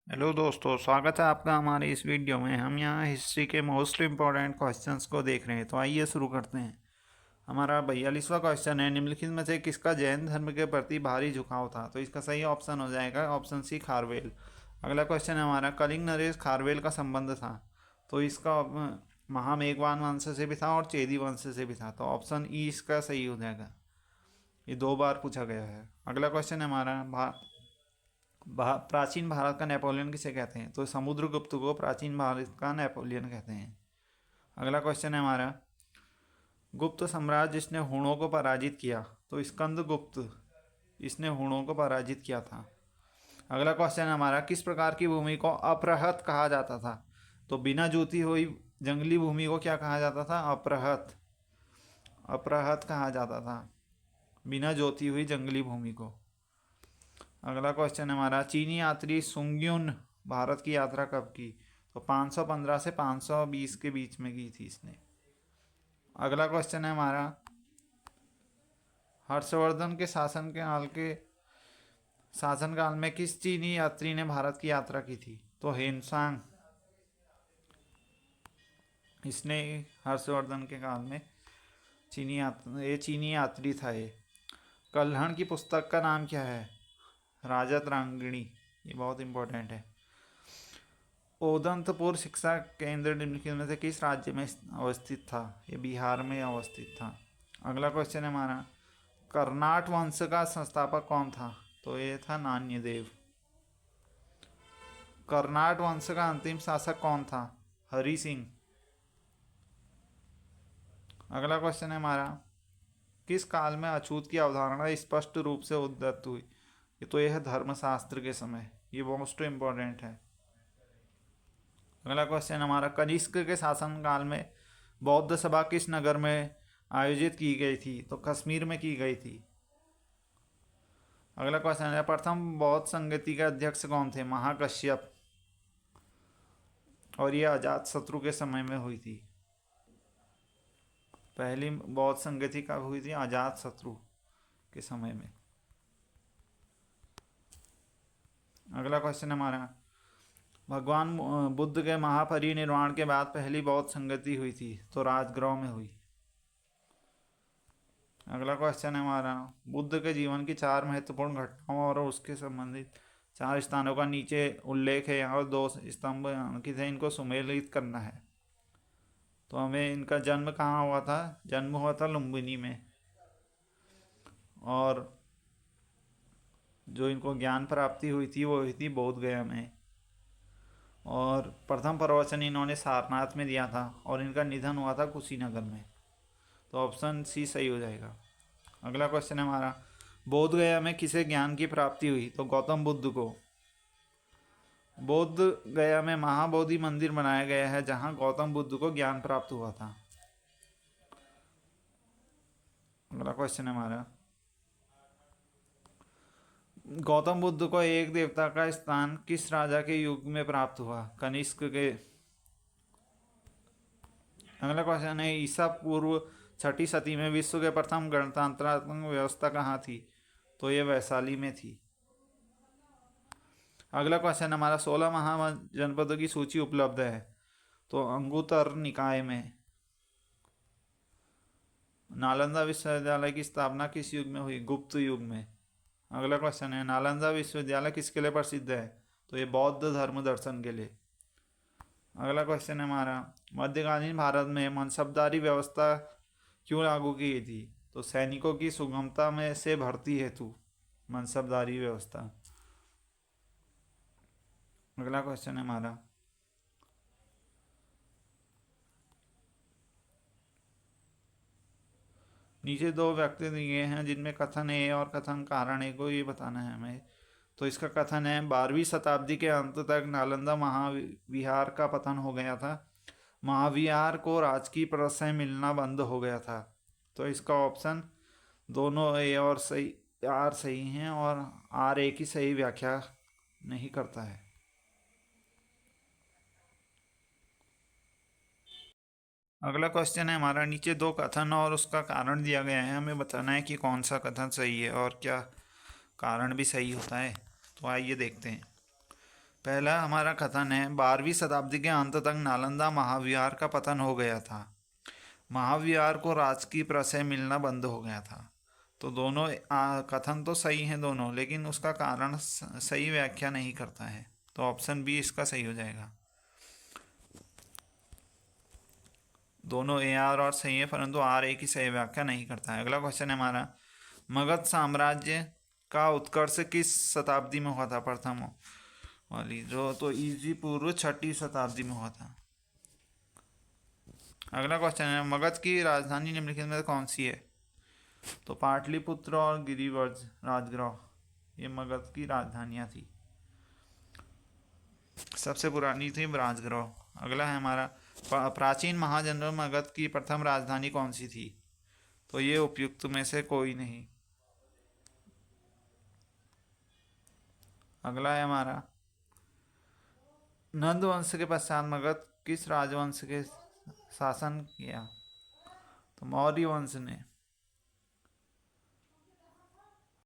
Hello दोस्तों, स्वागत है आपका हमारे इस वीडियो में। हम यहाँ हिस्ट्री के मोस्ट इम्पोर्टेंट क्वेश्चंस को देख रहे हैं। तो आइए शुरू करते हैं। हमारा 42वां क्वेश्चन है, निम्नलिखित में से किसका जैन धर्म के प्रति भारी झुकाव था? तो इसका सही ऑप्शन हो जाएगा ऑप्शन सी, खारवेल। अगला क्वेश्चन है हमारा, कलिंग नरेश खारवेल का संबंध था? तो इसका महामेघवान वंश से भी था और चेदी वंश से भी था। तो ऑप्शन ई इसका सही हो जाएगा। ये 2 बार पूछा गया है। अगला क्वेश्चन है हमारा, प्राचीन भारत का नेपोलियन किसे कहते हैं? तो समुद्रगुप्त को प्राचीन भारत का नेपोलियन कहते हैं। अगला क्वेश्चन है हमारा, गुप्त सम्राट जिसने हुणों को पराजित किया? तो स्कंदगुप्त, इसने हुणों को पराजित किया था। अगला क्वेश्चन है हमारा, किस प्रकार की भूमि को अपरहत कहा जाता था? तो बिना जोती हुई जंगली भूमि को क्या कहा जाता था? अपरहत। अपरहत कहा जाता था बिना जोती हुई जंगली भूमि को। अगला क्वेश्चन है हमारा, चीनी यात्री सुंग्युन भारत की यात्रा कब की? तो 515 से 520 के बीच में की थी इसने। अगला क्वेश्चन है हमारा, हर्षवर्धन के शासनकाल में किस चीनी यात्री ने भारत की यात्रा की थी? तो हेनसांग, इसने हर्षवर्धन के काल में चीनी यात्री था ये। कल्हण की पुस्तक का नाम क्या है? राजतरंगिणी। ये बहुत इंपॉर्टेंट है। उदंतपुर शिक्षा केंद्र निम्नलिखित में से किस राज्य में अवस्थित था? ये बिहार में अवस्थित था। अगला क्वेश्चन है हमारा, कर्नाट वंश का संस्थापक कौन था? तो ये था नान्यदेव। कर्नाट वंश का अंतिम शासक कौन था? हरि सिंह। अगला क्वेश्चन है हमारा, किस काल में अछूत की अवधारणा स्पष्ट रूप से उद्धत हुई? यह है धर्मशास्त्र के समय। ये मोस्ट इम्पोर्टेंट है। अगला क्वेश्चन हमारा, कनिष्क के शासनकाल में बौद्ध सभा किस नगर में आयोजित की गई थी? तो कश्मीर में की गई थी। अगला क्वेश्चन है, प्रथम बौद्ध संगति के अध्यक्ष कौन थे? महाकश्यप। और यह अजात शत्रु के समय में हुई थी। पहली बौद्ध संगति कब हुई थी? अजात शत्रु के समय में। अगला क्वेश्चन हमारा, भगवान बुद्ध के महापरिनिर्वाण के बाद पहली बौद्ध संगति हुई थी? तो राजगृह में हुई। अगला क्वेश्चन है हमारा, बुद्ध के जीवन की 4 महत्वपूर्ण घटनाओं और उसके संबंधित 4 स्थानों का नीचे उल्लेख है। यहाँ 2 स्तंभ अंकित है, इनको सुमेलित करना है। तो हमें इनका जन्म कहाँ हुआ था? जन्म हुआ था लुम्बिनी में। और जो इनको ज्ञान प्राप्ति हुई थी वो हुई थी बोध गया में। और प्रथम प्रवचन इन्होंने सारनाथ में दिया था और इनका निधन हुआ था कुशीनगर में। तो ऑप्शन सी सही हो जाएगा। अगला क्वेश्चन है हमारा, बोध गया में किसे ज्ञान की प्राप्ति हुई? तो गौतम बुद्ध को। बोध गया में महाबोधि मंदिर बनाया गया है जहां गौतम बुद्ध को ज्ञान प्राप्त हुआ था। अगला क्वेश्चन है हमारा, गौतम बुद्ध को एक देवता का स्थान किस राजा के युग में प्राप्त हुआ? कनिष्क के। अगला क्वेश्चन है, ईसा पूर्व 6ठी सदी में विश्व के प्रथम गणतंत्रात्मक व्यवस्था कहाँ थी? तो ये वैशाली में थी। अगला क्वेश्चन हमारा, 16 महाजनपदों की सूची उपलब्ध है? तो अंगुत्तर निकाय में। नालंदा विश्वविद्यालय की स्थापना किस युग में हुई? गुप्त युग में। अगला क्वेश्चन है, नालंदा विश्वविद्यालय किसके लिए प्रसिद्ध है? तो ये बौद्ध धर्म दर्शन के लिए। अगला क्वेश्चन है हमारा, मध्यकालीन भारत में मनसबदारी व्यवस्था क्यों लागू की गई थी? तो सैनिकों की सुगमता में से भर्ती हेतु मनसबदारी व्यवस्था। अगला क्वेश्चन है हमारा, नीचे 2 व्यक्ति दिए हैं जिनमें कथन ए और कथन कारण ए को ये बताना है हमें। तो इसका कथन है, 12वीं शताब्दी के अंत तक नालंदा महाविहार का पतन हो गया था। महाविहार को राजकीय प्रशय मिलना बंद हो गया था। तो इसका ऑप्शन दोनों ए और सही, आर सही हैं और आर ए की सही व्याख्या नहीं करता है। अगला क्वेश्चन है हमारा, नीचे 2 कथन और उसका कारण दिया गया है, हमें बताना है कि कौन सा कथन सही है और क्या कारण भी सही होता है। तो आइए देखते हैं। पहला हमारा कथन है 12वीं शताब्दी के अंत तक नालंदा महाविहार का पतन हो गया था। महाविहार को राजकीय प्रशय मिलना बंद हो गया था। तो दोनों कथन तो सही हैं दोनों, लेकिन उसका कारण सही व्याख्या नहीं करता है। तो ऑप्शन बी इसका सही हो जाएगा। दोनों ए आर और सही है, परंतु आर ए की सही व्याख्या नहीं करता है। अगला क्वेश्चन है हमारा, मगध साम्राज्य का उत्कर्ष किस शताब्दी में हुआ था? प्रथम वाली जो तो ईजी पूर्व 6वीं शताब्दी में हुआ था। अगला क्वेश्चन है, मगध की राजधानी निम्नलिखित में कौन सी है? तो पाटलिपुत्र और गिरिवर्ज राजगृह, ये मगध की राजधानियां थी। सबसे पुरानी थी राजगृह। अगला है हमारा, प्राचीन महाजनपद मगध की प्रथम राजधानी कौन सी थी? तो ये उपयुक्त में से कोई नहीं। अगला है हमारा, नंद वंश के पश्चात मगध किस राजवंश के शासन किया? तो मौर्य वंश ने।